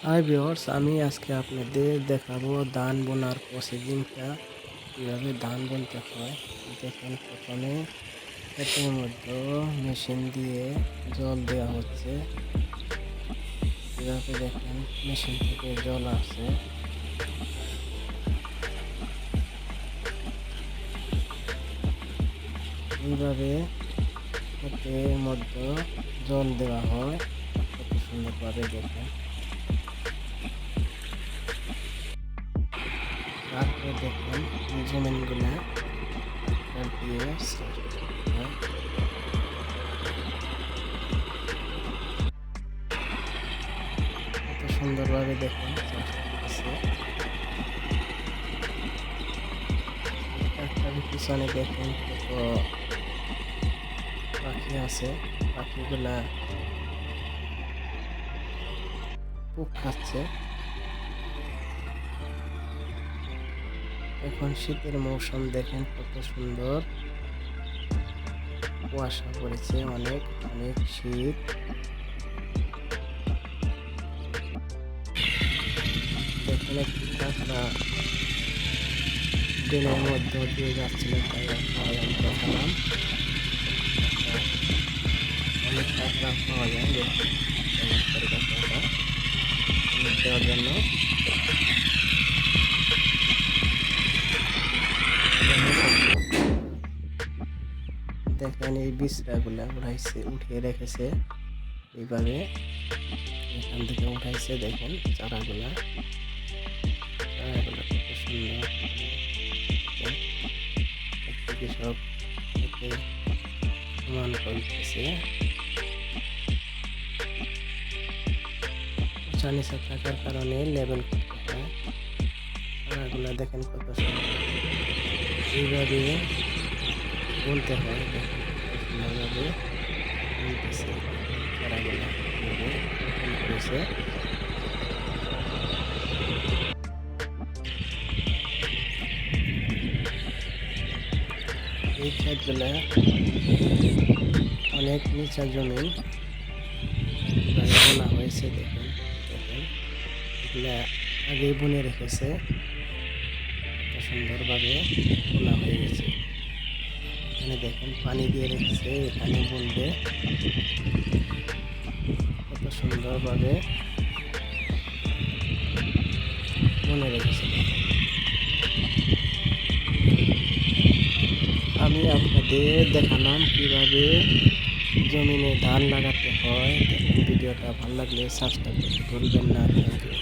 Hi viewers, আমি আজকে আপনাদের দেখাবো ধান বোনার প্রসেসিংটা কীভাবে ধান বুনতে হয়। দেখেন, প্রথমে ক্ষেতের মধ্যে মেশিন দিয়ে জল দেওয়া হচ্ছে। কীভাবে দেখেন, মেশিন থেকে জল আসছে। এইভাবে ক্ষেতের মধ্যে জল দেওয়া হয়, কত সুন্দরভাবে দেখেন। তারপর দেখেন জমিনগুলা দিয়ে হয়। কত সুন্দরভাবে দেখেন চাষ করতেছে। ট্রাক্টরের পিছনে দেখেন কত পাখি আছে, পাখিগুলা খুব খাচ্ছে। এখন শীতের মৌসুম, দেখেন কত সুন্দর কুয়াশা পড়েছে, অনেক অনেক শীত। দেখেন একটি কাঁকড়া ড্রেনের মধ্যে দিয়ে যাচ্ছিল, তাই আমি দেখালাম। অনেক কাঁকড়া পাওয়া যায় দেখুন, চমৎকার কাঁকড়াটা দেওয়ার জন্য। দেখেন এই বিছড়াগুলা উঠিয়ে রেখেছে এইভাবে, এখান থেকে উঠাইছে। দেখেন চারাগুলা কত সুন্দর। একটি কৃষক এতে সমান করতেছে। উঁচা নিচা থাকার কারণে লেবেল করতে হয়। চারাগুলা দেখেন কত সুন্দর, এইভাবে বুনতে হয়। দেখেন কত সুন্দরভাবে বুনতেছে চারাগুলা, রোপণ করেছে। এই ক্ষেতগুলা অনেক নিচা জমি বোনা হয়েছে। দেখেন দেখেন এগুলা আগে বুনে রেখেছে, কত সুন্দরভাবে বোনা হয়ে গেছে। এখানে দেখেন পানি দিয়ে রেখেছে, এখানে বুনবে। কত সুন্দরভাবে বুনে রেখেছে। আমি আপনাদের দেখালাম কিভাবে জমিনে ধান লাগাতে হয়। দেখেন, ভিডিওটা ভালো লাগলে সাবস্ক্রাইব করতে ভুলবেন না। Thank you.